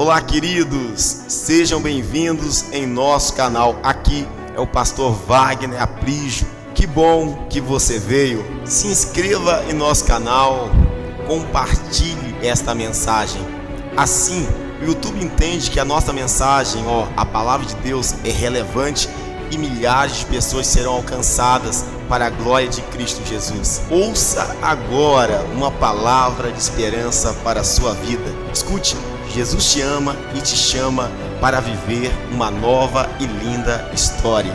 Olá, queridos, sejam bem-vindos em nosso canal. Aqui é o pastor Wagner Aprígio. Que bom que você veio. Se inscreva em nosso canal, compartilhe esta mensagem. Assim, o YouTube entende que a nossa mensagem, a palavra de Deus é relevante e milhares de pessoas serão alcançadas para a glória de Cristo Jesus. Ouça agora uma palavra de esperança para a sua vida. Escute, Jesus te ama e te chama para viver uma nova e linda história.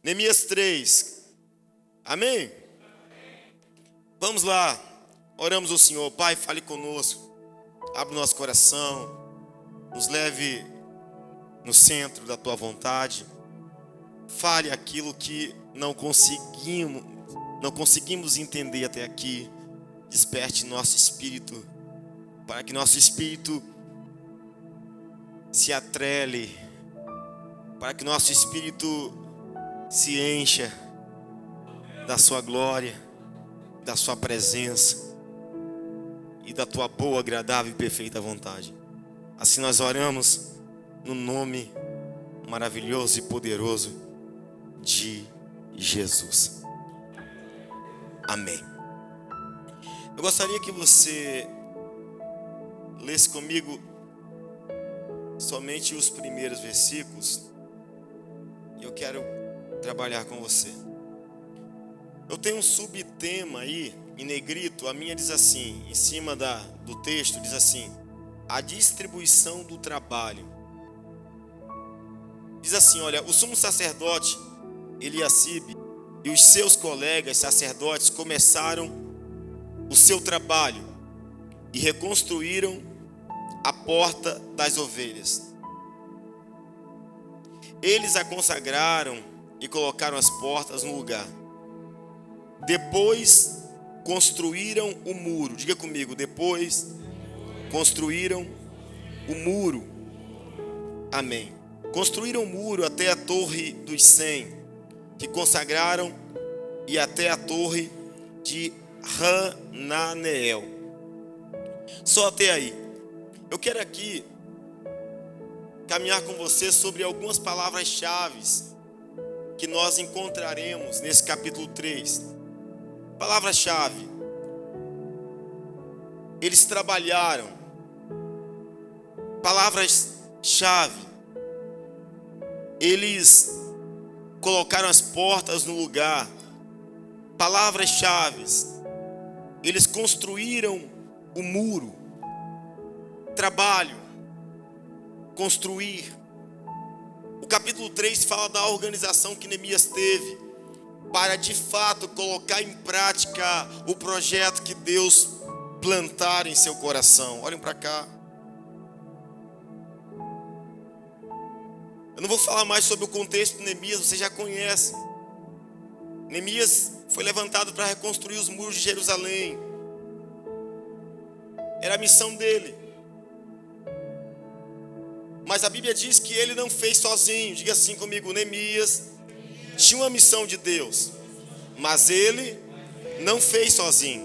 Neemias 3. Amém? Vamos lá. Oramos ao Senhor. Pai, fale conosco. Abre o nosso coração. Nos leve no centro da Tua vontade. Fale aquilo que não conseguimos entender até aqui. Desperte nosso espírito, para que nosso espírito se atrele, para que nosso espírito se encha da Sua glória, da Sua presença e da Tua boa, agradável e perfeita vontade. Assim nós oramos no nome maravilhoso e poderoso de Jesus. Amém. Eu gostaria que você lesse comigo somente os primeiros versículos e eu quero trabalhar com você. Eu tenho um subtema aí em negrito. A minha diz assim, em cima do texto diz assim: a distribuição do trabalho. Diz assim, olha, o sumo sacerdote Eliacibe e os seus colegas sacerdotes começaram o seu trabalho e reconstruíram a porta das ovelhas. Eles a consagraram e colocaram as portas no lugar. Depois construíram o muro. Diga comigo, depois construíram o muro. Amém. Construíram o muro até a torre dos 100, que consagraram, e até a torre de Hananeel. Só até aí. Eu quero aqui caminhar com você sobre algumas palavras-chave que nós encontraremos nesse capítulo 3. Palavra-chave: eles trabalharam. Palavras-chave: eles colocaram as portas no lugar. Palavras-chave: eles construíram o muro. Trabalho, construir. O capítulo 3 fala da organização que Neemias teve para de fato colocar em prática o projeto que Deus plantar em seu coração. Olhem para cá. Eu não vou falar mais sobre o contexto de Neemias, você já conhece. Neemias foi levantado para reconstruir os muros de Jerusalém. Era a missão dele. Mas a Bíblia diz que ele não fez sozinho. Diga assim comigo: Neemias tinha uma missão de Deus, mas ele não fez sozinho.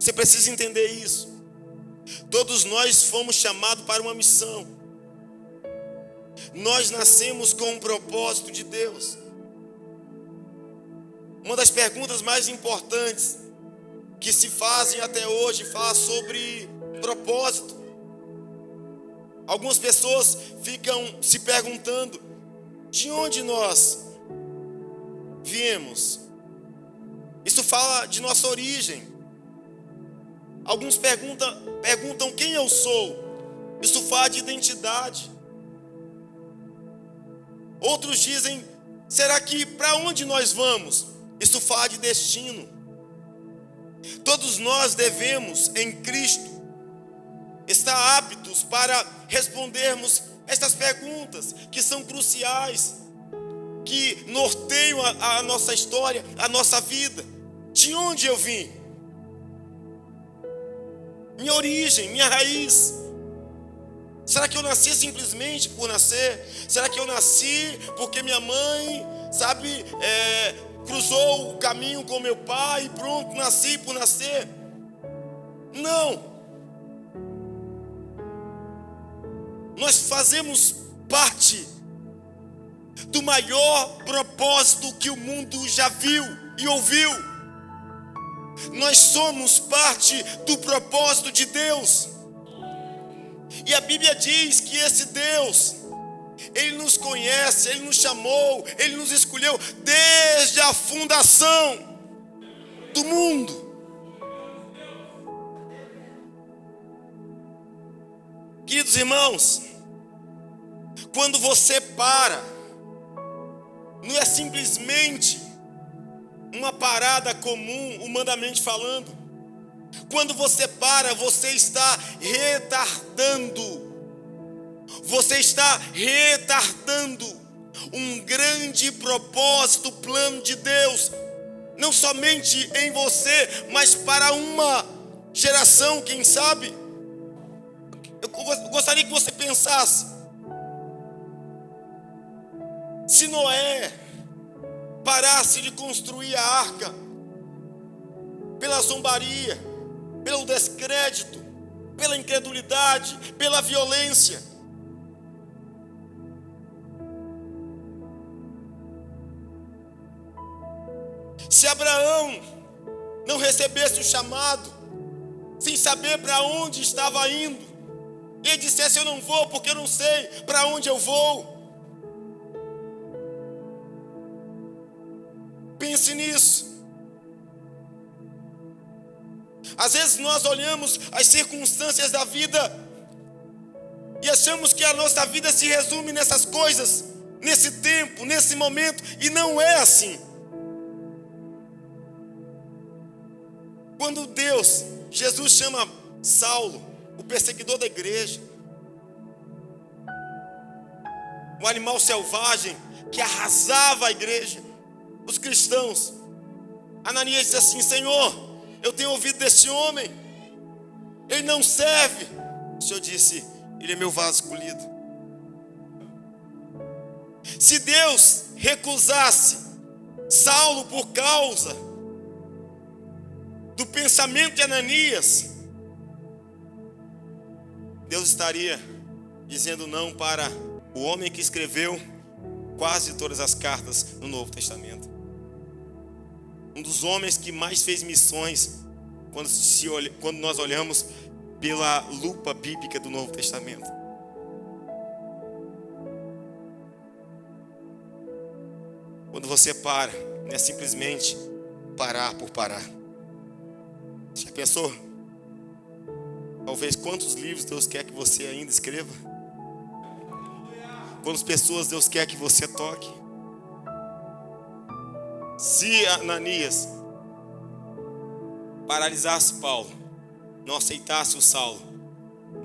Você precisa entender isso. Todos nós fomos chamados para uma missão. Nós nascemos com um propósito de Deus. Uma das perguntas mais importantes que se fazem até hoje fala sobre propósito. Algumas pessoas ficam se perguntando: de onde nós viemos? Isso fala de nossa origem. Alguns perguntam quem eu sou. Isso fala de identidade. Outros dizem: será que para onde nós vamos? Isso fala de destino. Todos nós devemos, em Cristo, estar aptos para respondermos estas perguntas que são cruciais, que norteiam a nossa história, a nossa vida. De onde eu vim? Minha origem, minha raiz. Será que eu nasci simplesmente por nascer? Será que eu nasci porque minha mãe, cruzou o caminho com meu pai e pronto, nasci por nascer. Não. Nós fazemos parte do maior propósito que o mundo já viu e ouviu. Nós somos parte do propósito de Deus. E a Bíblia diz que esse Deus, Ele nos conhece, Ele nos chamou, Ele nos escolheu desde a fundação do mundo. Queridos irmãos, quando você para, não é simplesmente uma parada comum, humanamente falando. Quando você para, você está retardando. Você está retardando um grande propósito, plano de Deus. Não somente em você, mas para uma geração, quem sabe. Eu gostaria que você pensasse. Se Noé parasse de construir a arca pela zombaria, pelo descrédito, pela incredulidade, pela violência, se Abraão não recebesse o chamado, sem saber para onde estava indo, ele dissesse: eu não vou porque eu não sei para onde eu vou. Pense nisso. Às vezes nós olhamos as circunstâncias da vida e achamos que a nossa vida se resume nessas coisas, nesse tempo, nesse momento, e não é assim. Quando Jesus chama Saulo, o perseguidor da igreja, um animal selvagem que arrasava a igreja, os cristãos, Ananias disse assim: Senhor, eu tenho ouvido desse homem, ele não serve. O Senhor disse: ele é meu vaso escolhido. Se Deus recusasse Saulo por causa do pensamento de Ananias, Deus estaria dizendo não para o homem que escreveu quase todas as cartas no Novo Testamento. Um dos homens que mais fez missões quando nós olhamos pela lupa bíblica do Novo Testamento. Quando você para, não é simplesmente parar por parar. Já pensou? Talvez quantos livros Deus quer que você ainda escreva? Quantas pessoas Deus quer que você toque? Se Ananias paralisasse Paulo, não aceitasse o Saulo,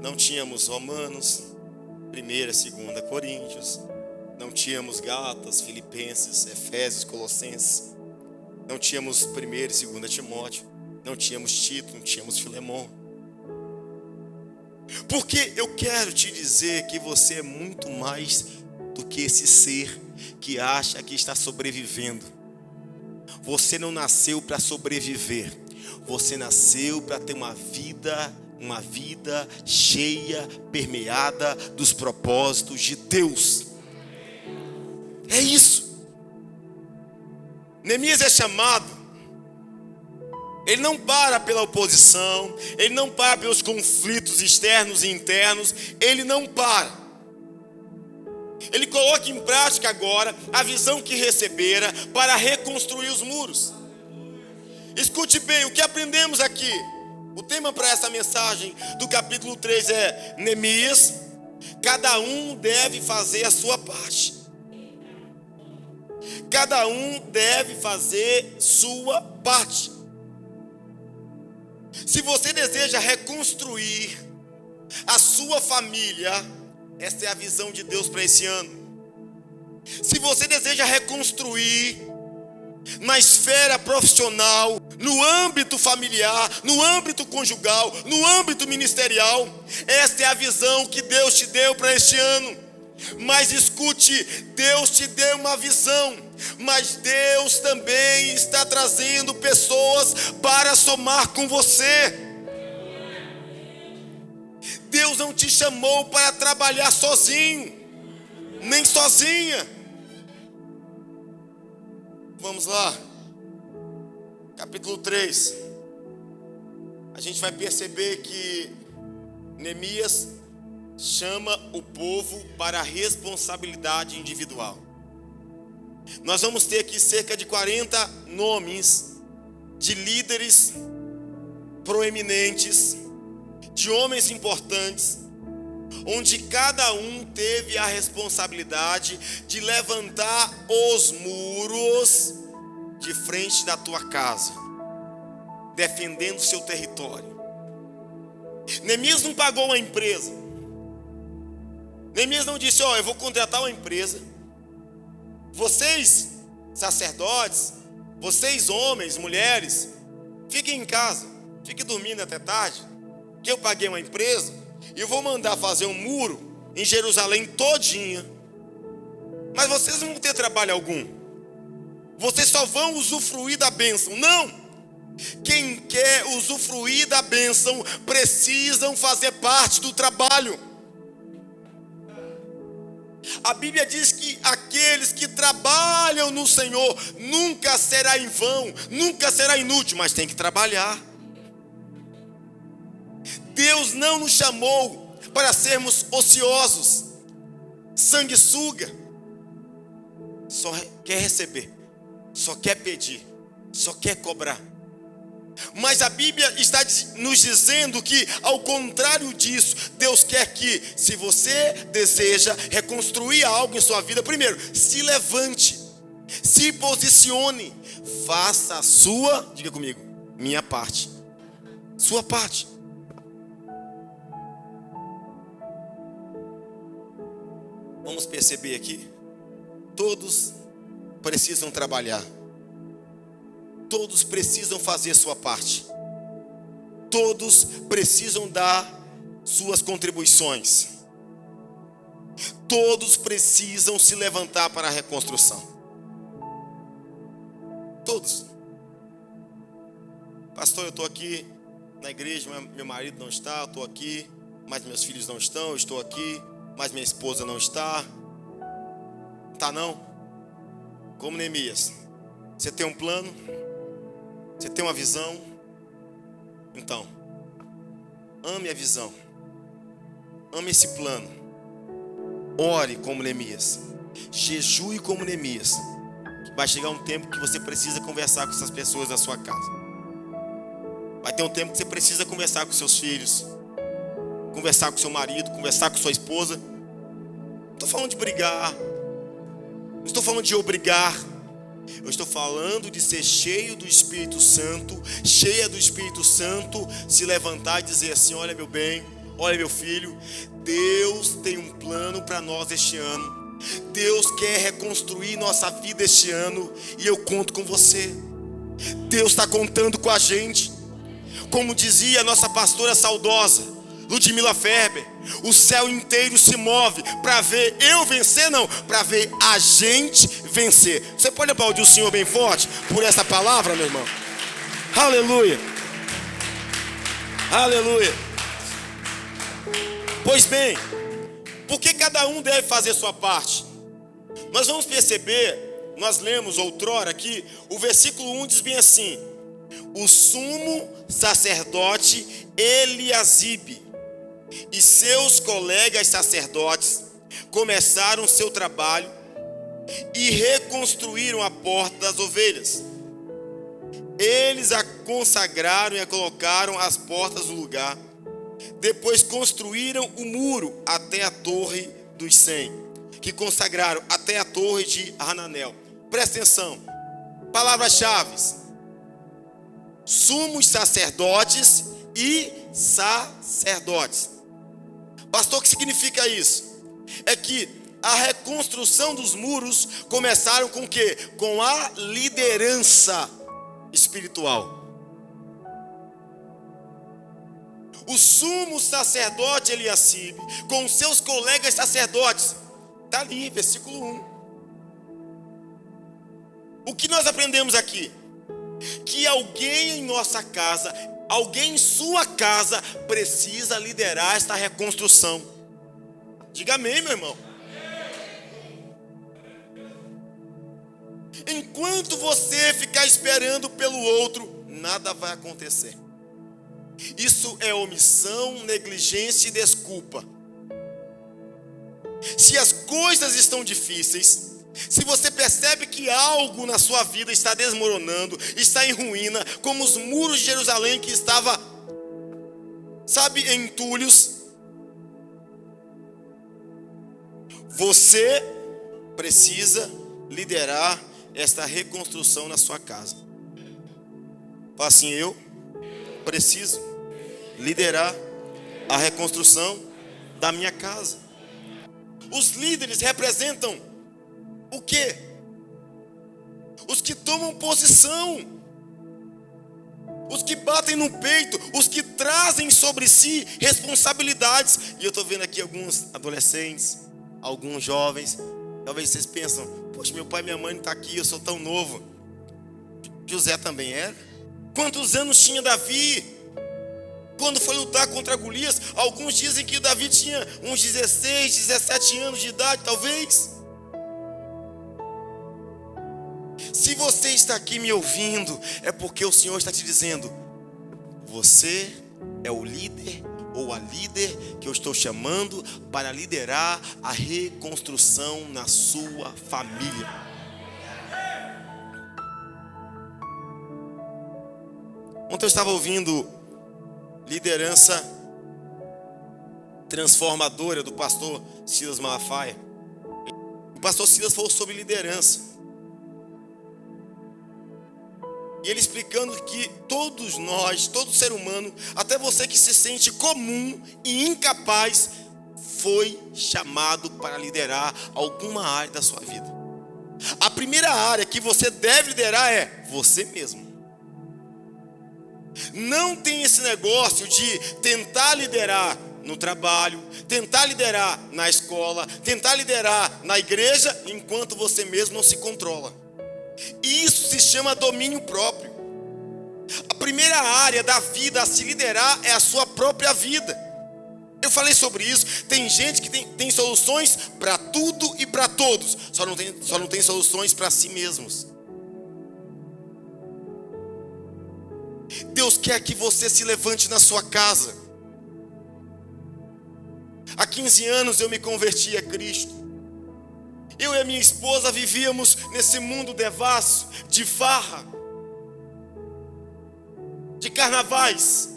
não tínhamos Romanos, 1ª, 2ª Coríntios, não tínhamos Gálatas, Filipenses, Efésios, Colossenses, não tínhamos 1ª e 2ª Timóteo, não tínhamos Tito, não tínhamos Filemon. Porque eu quero te dizer que você é muito mais do que esse ser que acha que está sobrevivendo. Você não nasceu para sobreviver. Você nasceu para ter uma vida cheia, permeada dos propósitos de Deus. É isso. Neemias é chamado. Ele não para pela oposição, ele não para pelos conflitos externos e internos, ele não para. Ele coloca em prática agora a visão que recebera para reconstruir os muros. Escute bem, o que aprendemos aqui? O tema para essa mensagem do capítulo 3 é: Neemias, cada um deve fazer a sua parte. Cada um deve fazer sua parte. Se você deseja reconstruir a sua família, essa é a visão de Deus para esse ano. Se você deseja reconstruir na esfera profissional, no âmbito familiar, no âmbito conjugal, no âmbito ministerial, esta é a visão que Deus te deu para este ano. Mas escute, Deus te deu uma visão mas Deus também está trazendo pessoas para somar com você. Deus não te chamou para trabalhar sozinho, nem sozinha. Vamos lá, capítulo 3. A gente vai perceber que Neemias chama o povo para a responsabilidade individual. Nós vamos ter aqui cerca de 40 nomes de líderes proeminentes, de homens importantes, onde cada um teve a responsabilidade de levantar os muros de frente da tua casa, defendendo o seu território. Neemias não pagou uma empresa. Neemias não disse: eu vou contratar uma empresa. Vocês, sacerdotes, vocês homens, mulheres, fiquem em casa, fiquem dormindo até tarde, que eu paguei uma empresa e eu vou mandar fazer um muro em Jerusalém todinha. Mas vocês não vão ter trabalho algum. Vocês só vão usufruir da bênção. Não! Quem quer usufruir da bênção precisam fazer parte do trabalho. A Bíblia diz que aqueles que trabalham no Senhor nunca será em vão, nunca será inútil, mas tem que trabalhar. Deus não nos chamou para sermos ociosos, sanguessuga, só quer receber, só quer pedir, só quer cobrar. Mas a Bíblia está nos dizendo que, ao contrário disso, Deus quer que, se você deseja reconstruir algo em sua vida, primeiro, se levante, se posicione, faça a sua, diga comigo, minha parte, sua parte. Vamos perceber aqui, todos precisam trabalhar. Todos precisam fazer sua parte. Todos precisam dar suas contribuições. Todos precisam se levantar para a reconstrução. Todos. Pastor, eu estou aqui na igreja, meu marido não está, eu estou aqui, mas meus filhos não estão, eu estou aqui, mas minha esposa não está. Tá não? Como Neemias. Você tem um plano? Você tem uma visão? Então, ame a visão. Ame esse plano. Ore como Neemias. Jejue como Neemias. Vai chegar um tempo que você precisa conversar com essas pessoas da sua casa. Vai ter um tempo que você precisa conversar com seus filhos, conversar com seu marido, conversar com sua esposa. Não estou falando de brigar. Não estou falando de obrigar. Eu estou falando de ser cheio do Espírito Santo, cheia do Espírito Santo, se levantar e dizer assim: olha meu bem, olha meu filho, Deus tem um plano para nós este ano. Deus quer reconstruir nossa vida este ano e eu conto com você. Deus está contando com a gente. Como dizia a nossa pastora saudosa, Ludmila Ferber, o céu inteiro se move para ver eu vencer, não, para ver a gente vencer. Você pode aplaudir o Senhor bem forte por essa palavra, meu irmão? Aleluia. Aleluia. Pois bem, porque cada um deve fazer sua parte. Nós vamos perceber, nós lemos outrora aqui, o versículo 1 diz bem assim: o sumo sacerdote Eliasibe e seus colegas sacerdotes começaram seu trabalho e reconstruíram a porta das ovelhas. Eles a consagraram e a colocaram as portas no lugar. Depois construíram o muro até a torre dos 100, que consagraram até a torre de Hananel. Presta atenção, palavras-chave: sumos sacerdotes e sacerdotes. Pastor, o que significa isso? É que a reconstrução dos muros começaram com o quê? Com a liderança espiritual. O sumo sacerdote Eliasibe, com seus colegas sacerdotes, está ali, versículo 1. O que nós aprendemos aqui? Que alguém em nossa casa, alguém em sua casa, precisa liderar esta reconstrução. Diga amém, meu irmão. Enquanto você ficar esperando pelo outro, nada vai acontecer. Isso é omissão, negligência e desculpa. Se as coisas estão difíceis, se você percebe que algo na sua vida está desmoronando, está em ruína, como os muros de Jerusalém que estava, em entulhos, você precisa liderar esta reconstrução na sua casa. Fala assim: eu preciso liderar a reconstrução da minha casa. Os líderes representam o quê? Os que tomam posição, os que batem no peito, os que trazem sobre si responsabilidades. E eu estou vendo aqui alguns adolescentes, alguns jovens. Talvez vocês pensam: poxa, meu pai e minha mãe não estão aqui, eu sou tão novo. José também era. Quantos anos tinha Davi quando foi lutar contra Golias? Alguns dizem que Davi tinha uns 16, 17 anos de idade, talvez. Se você está aqui me ouvindo, é porque o Senhor está te dizendo: você é o líder ou a líder que eu estou chamando para liderar a reconstrução na sua família. Ontem eu estava ouvindo liderança transformadora do pastor Silas Malafaia. O pastor Silas falou sobre liderança. E ele explicando que todos nós, todo ser humano, até você que se sente comum e incapaz, foi chamado para liderar alguma área da sua vida. A primeira área que você deve liderar é você mesmo. Não tem esse negócio de tentar liderar no trabalho, tentar liderar na escola, tentar liderar na igreja, enquanto você mesmo não se controla. Isso se chama domínio próprio. A primeira área da vida a se liderar é a sua própria vida. Eu falei sobre isso. Tem gente que tem soluções para tudo e para todos, só não tem soluções para si mesmos. Deus quer que você se levante na sua casa. Há 15 anos eu me converti a Cristo. Eu e a minha esposa vivíamos nesse mundo devasso, de farra, de carnavais.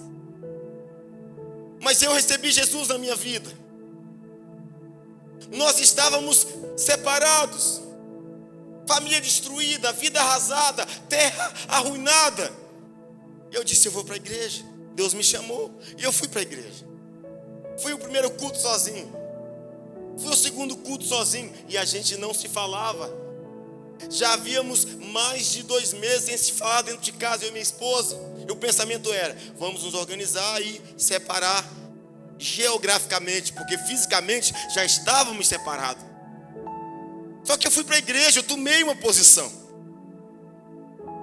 Mas eu recebi Jesus na minha vida. Nós estávamos separados, família destruída, vida arrasada, terra arruinada. Eu disse: eu vou para a igreja. Deus me chamou e eu fui para a igreja. Fui o primeiro culto sozinho, fui o segundo culto sozinho, e a gente não se falava. Já havíamos mais de 2 meses sem se falar dentro de casa, eu e minha esposa. E o pensamento era: vamos nos organizar e separar geograficamente, porque fisicamente já estávamos separados. Só que eu fui para a igreja, eu tomei uma posição.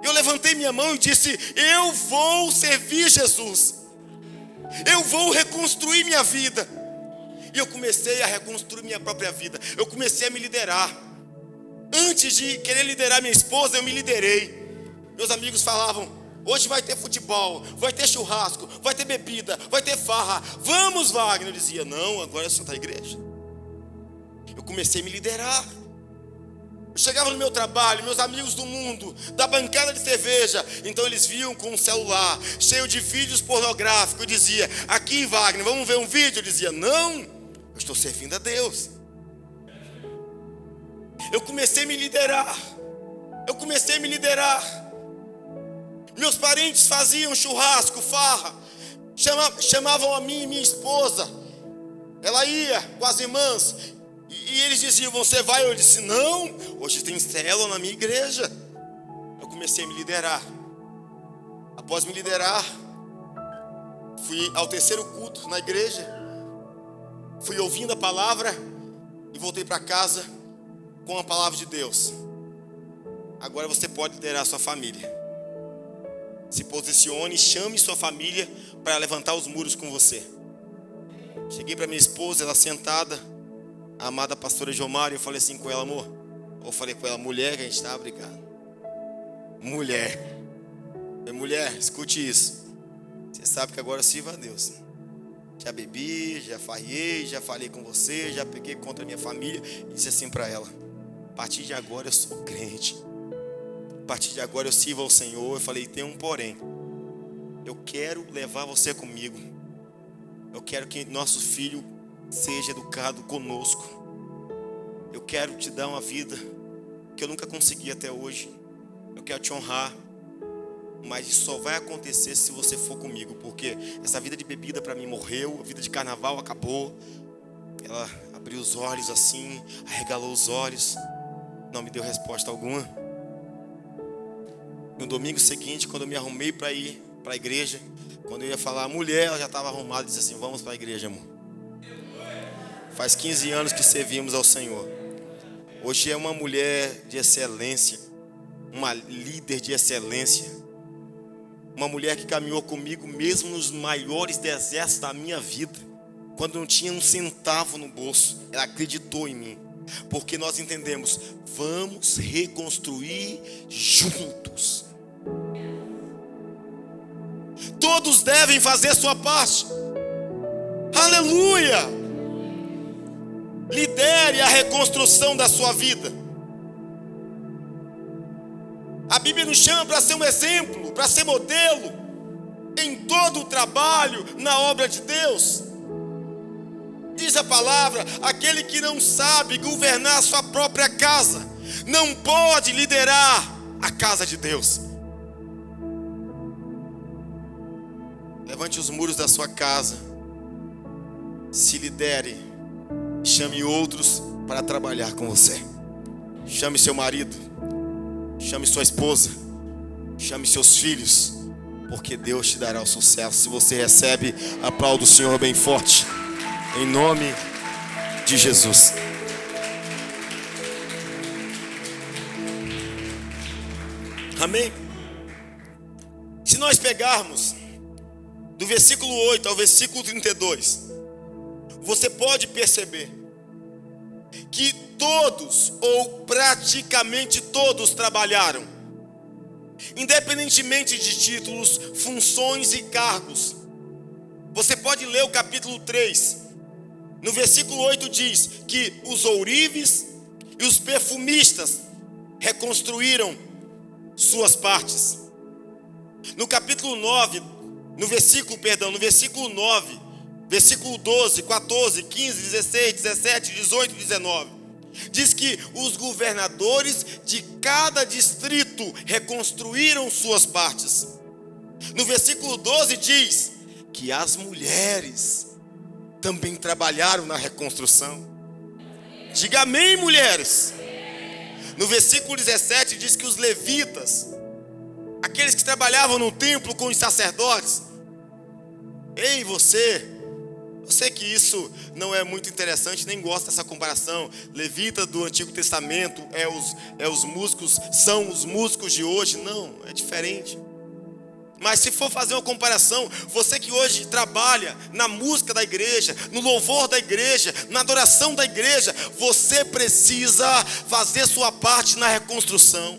Eu levantei minha mão e disse: eu vou servir Jesus. Eu vou reconstruir minha vida. E eu comecei a reconstruir minha própria vida. Eu comecei a me liderar. Antes de querer liderar minha esposa, eu me liderei. Meus amigos falavam: hoje vai ter futebol, vai ter churrasco, vai ter bebida, vai ter farra. Vamos, Wagner. Eu dizia: não, agora é Santa Igreja. Eu comecei a me liderar. Eu chegava no meu trabalho, meus amigos do mundo, da bancada de cerveja, então eles viam com um celular cheio de vídeos pornográficos. Eu dizia: aqui, Wagner, vamos ver um vídeo? Eu dizia: não, eu estou servindo a Deus. Eu comecei a me liderar. Meus parentes faziam churrasco, farra, chamavam a mim e minha esposa. Ela ia com as irmãs e eles diziam: você vai? Eu disse: não, hoje tem célula na minha igreja. Eu comecei a me liderar. Após me liderar, fui ao 3º culto na igreja, fui ouvindo a palavra e voltei para casa com a palavra de Deus. Agora você pode liderar a sua família. Se posicione, chame sua família para levantar os muros com você. Cheguei para minha esposa, ela sentada, a amada pastora Gilmar, e eu falei assim com ela: amor, eu falei com ela: mulher, que a gente estava brigando. Mulher, escute isso. Você sabe que agora eu sirvo a Deus. Já bebi, já farriei, já falei com você, já peguei contra a minha família. E disse assim para ela: a partir de agora eu sou crente. A partir de agora eu sirvo ao Senhor. Eu falei: tem um porém. Eu quero levar você comigo. Eu quero que nosso filho seja educado conosco. Eu quero te dar uma vida que eu nunca consegui até hoje. Eu quero te honrar. Mas isso só vai acontecer se você for comigo. Porque essa vida de bebida para mim morreu. A vida de carnaval acabou. Ela abriu os olhos assim, arregalou os olhos, não me deu resposta alguma. No domingo seguinte, quando eu me arrumei para ir para a igreja, quando eu ia falar mulher, ela já estava arrumada e disse assim: vamos para a igreja, amor. Faz 15 anos que servimos ao Senhor. Hoje é uma mulher de excelência, uma líder de excelência, uma mulher que caminhou comigo mesmo nos maiores desertos da minha vida, quando não tinha um centavo no bolso. Ela acreditou em mim, porque nós entendemos: vamos reconstruir juntos. Todos devem fazer sua parte. Aleluia! Lidere a reconstrução da sua vida. A Bíblia nos chama para ser um exemplo, para ser modelo em todo o trabalho, na obra de Deus. Diz a palavra: aquele que não sabe governar a sua própria casa, não pode liderar a casa de Deus. Levante os muros da sua casa, se lidere, chame outros para trabalhar com você. Chame seu marido, chame sua esposa, chame seus filhos, porque Deus te dará o sucesso. Se você recebe, aplauda o Senhor bem forte, em nome de Jesus. Amém? Se nós pegarmos do versículo 8 ao versículo 32, você pode perceber que todos, ou praticamente todos, trabalharam, independentemente de títulos, funções e cargos. Você pode ler o capítulo 3, no versículo 8 diz que os ourives e os perfumistas reconstruíram suas partes. No capítulo 9, no versículo 9, versículo 12, 14, 15, 16, 17, 18 e 19, diz que os governadores de cada distrito reconstruíram suas partes. No versículo 12 diz que as mulheres também trabalharam na reconstrução. Diga amém, mulheres. No versículo 17 diz que os levitas, aqueles que trabalhavam no templo com os sacerdotes. Ei, você que isso não é muito interessante, nem gosta dessa comparação. Levita do Antigo Testamento os músicos, são os músicos de hoje. Não, é diferente. Mas se for fazer uma comparação, você que hoje trabalha na música da igreja, no louvor da igreja, na adoração da igreja, você precisa fazer sua parte na reconstrução.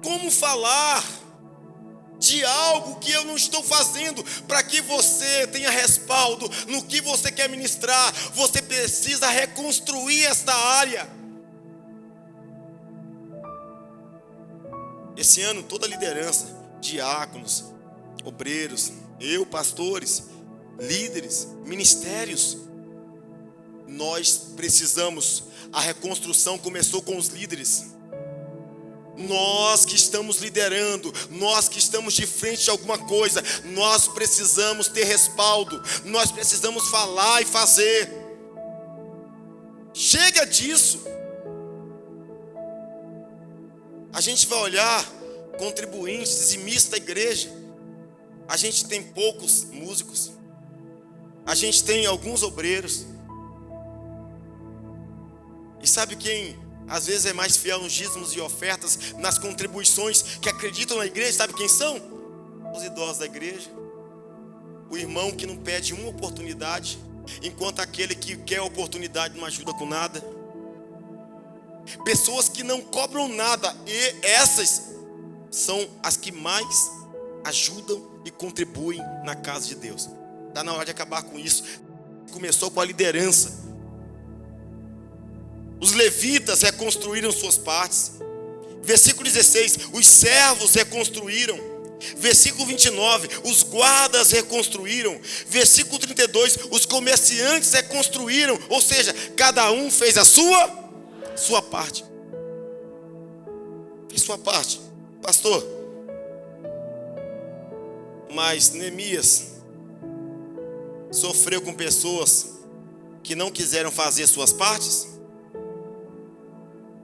Como falar de algo que eu não estou fazendo para que você tenha respaldo no que você quer ministrar? Você precisa reconstruir esta área. Esse ano toda a liderança, diáconos, obreiros, pastores, líderes, ministérios, nós precisamos. A reconstrução começou com os líderes. Nós que estamos liderando, nós que estamos de frente de alguma coisa, nós precisamos ter respaldo, nós precisamos falar e fazer. Chega disso. A gente vai olhar contribuintes, dizimistas da igreja. A gente tem poucos músicos, a gente tem alguns obreiros. E sabe quem às vezes é mais fiel nos dízimos e ofertas, nas contribuições, que acreditam na igreja. Sabe quem são? Os idosos da igreja. O irmão que não pede uma oportunidade, enquanto aquele que quer oportunidade não ajuda com nada. Pessoas que não cobram nada, e essas são as que mais ajudam e contribuem na casa de Deus. Está na hora de acabar com isso. Começou com a liderança. Os levitas reconstruíram suas partes. Versículo 16, os servos reconstruíram. Versículo 29, os guardas reconstruíram. Versículo 32, os comerciantes reconstruíram. Ou seja, cada um fez a sua parte. Fez sua parte. Pastor, mas Neemias sofreu com pessoas que não quiseram fazer suas partes?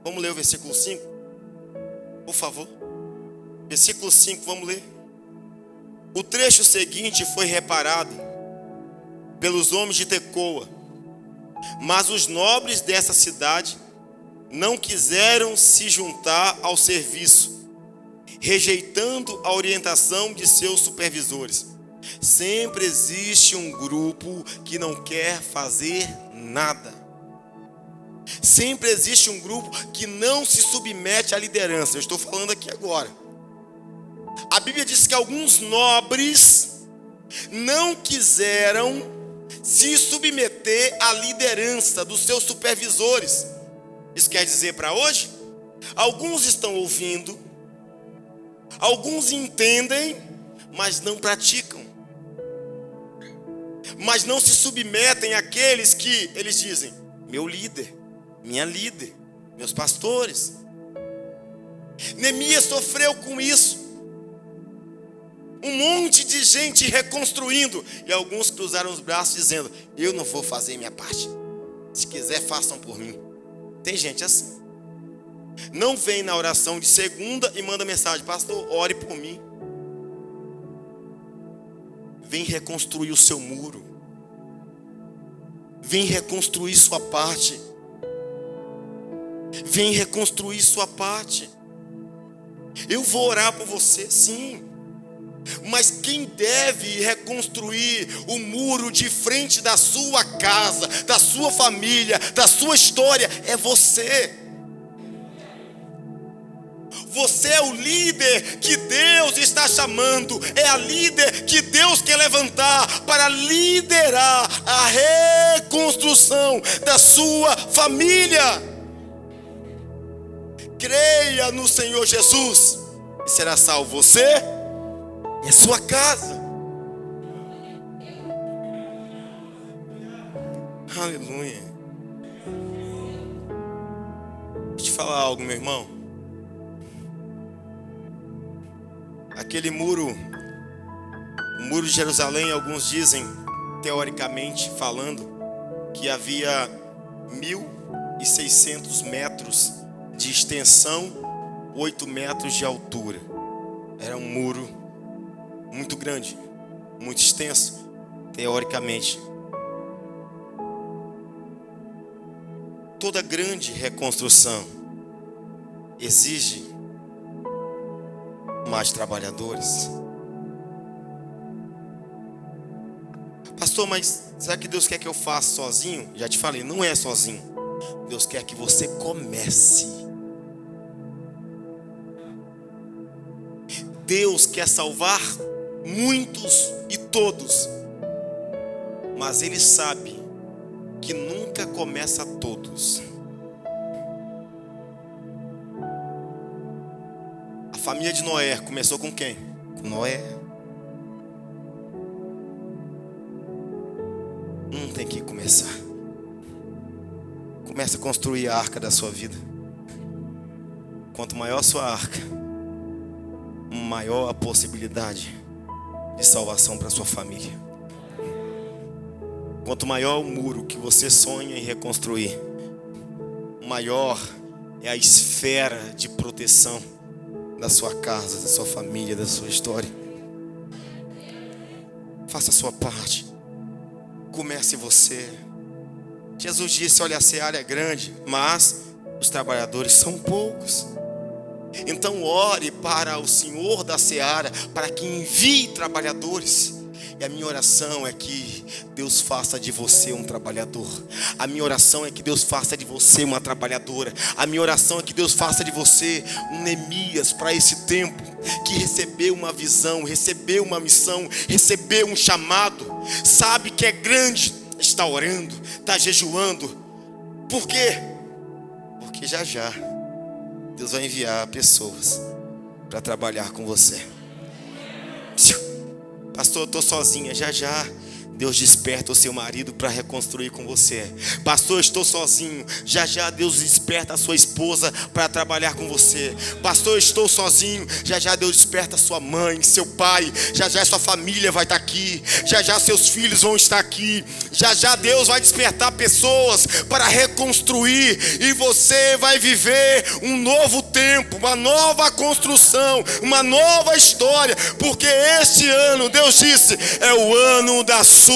Vamos ler o versículo 5, por favor. Versículo 5, vamos ler. O trecho seguinte foi reparado pelos homens de Tecoa, mas os nobres dessa cidade não quiseram se juntar ao serviço, rejeitando a orientação de seus supervisores. Sempre existe um grupo que não quer fazer nada. Sempre existe um grupo que não se submete à liderança. Eu estou falando aqui agora. A Bíblia diz que alguns nobres não quiseram se submeter à liderança dos seus supervisores. Isso quer dizer para hoje? Alguns estão ouvindo, alguns entendem, mas não praticam. Mas não se submetem àqueles que eles dizem: meu líder, minha líder, meus pastores. Neemias sofreu com isso. Um monte de gente reconstruindo, e alguns cruzaram os braços dizendo: eu não vou fazer minha parte, se quiser façam por mim. Tem gente assim. Não vem na oração de segunda e manda mensagem: pastor, ore por mim. Vem reconstruir o seu muro. Vem reconstruir sua parte. Vem reconstruir sua parte. Eu vou orar por você, sim. Mas quem deve reconstruir o muro de frente da sua casa, da sua família, da sua história, é você. Você é o líder que Deus está chamando. É a líder que Deus quer levantar para liderar a reconstrução da sua família. Creia no Senhor Jesus e será salvo você e a sua casa. Aleluia. Deixa eu te falar algo, meu irmão. Aquele muro, o muro de Jerusalém, alguns dizem, teoricamente falando, que havia 1.600 metros de extensão, 8 metros de altura. Era um muro muito grande, muito extenso, teoricamente. Toda grande reconstrução exige mais trabalhadores. Pastor, mas será que Deus quer que eu faça sozinho? Já te falei, não é sozinho. Deus quer que você comece. Deus quer salvar muitos e todos, mas Ele sabe que nunca começa todos. A família de Noé começou com quem? Com Noé. Tem que começar. Comece a construir a arca da sua vida. Quanto maior a sua arca, maior a possibilidade de salvação para a sua família. Quanto maior o muro que você sonha em reconstruir, maior é a esfera de proteção da sua casa, da sua família, da sua história. Faça a sua parte. Comece você. Jesus disse: olha, a seara é grande, mas os trabalhadores são poucos. Então ore para o Senhor da seara, para que envie trabalhadores. E a minha oração é que Deus faça de você um trabalhador. A minha oração é que Deus faça de você uma trabalhadora. A minha oração é que Deus faça de você um Neemias para esse tempo, que recebeu uma visão, recebeu uma missão, recebeu um chamado, sabe que é grande, está orando, está jejuando. Por quê? Porque já Deus vai enviar pessoas para trabalhar com você. Pastor, eu estou sozinha. Já Deus desperta o seu marido para reconstruir com você. Pastor, eu estou sozinho. Já Deus desperta a sua esposa para trabalhar com você. Pastor, eu estou sozinho. Já Deus desperta a sua mãe, seu pai. Já sua família vai estar aqui. Já seus filhos vão estar aqui. Já Deus vai despertar pessoas para reconstruir. E você vai viver um novo tempo, uma nova construção, uma nova história. Porque este ano, Deus disse, é o ano da sua,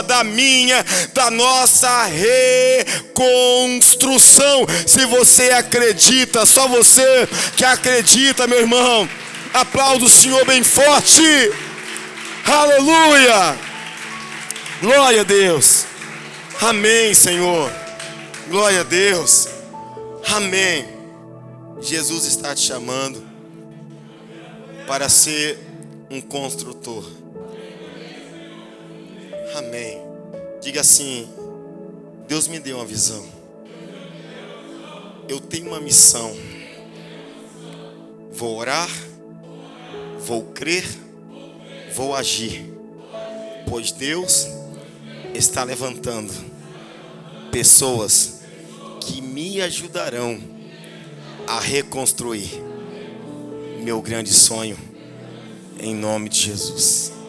da minha, da nossa reconstrução. Se você acredita, só você que acredita, meu irmão, aplauda o Senhor bem forte. Aleluia, glória a Deus, amém, Senhor, glória a Deus, amém. Jesus está te chamando para ser um construtor. Amém. Diga assim: Deus me deu uma visão. Eu tenho uma missão. Vou orar, vou crer, vou agir. Pois Deus está levantando pessoas que me ajudarão a reconstruir meu grande sonho. Em nome de Jesus.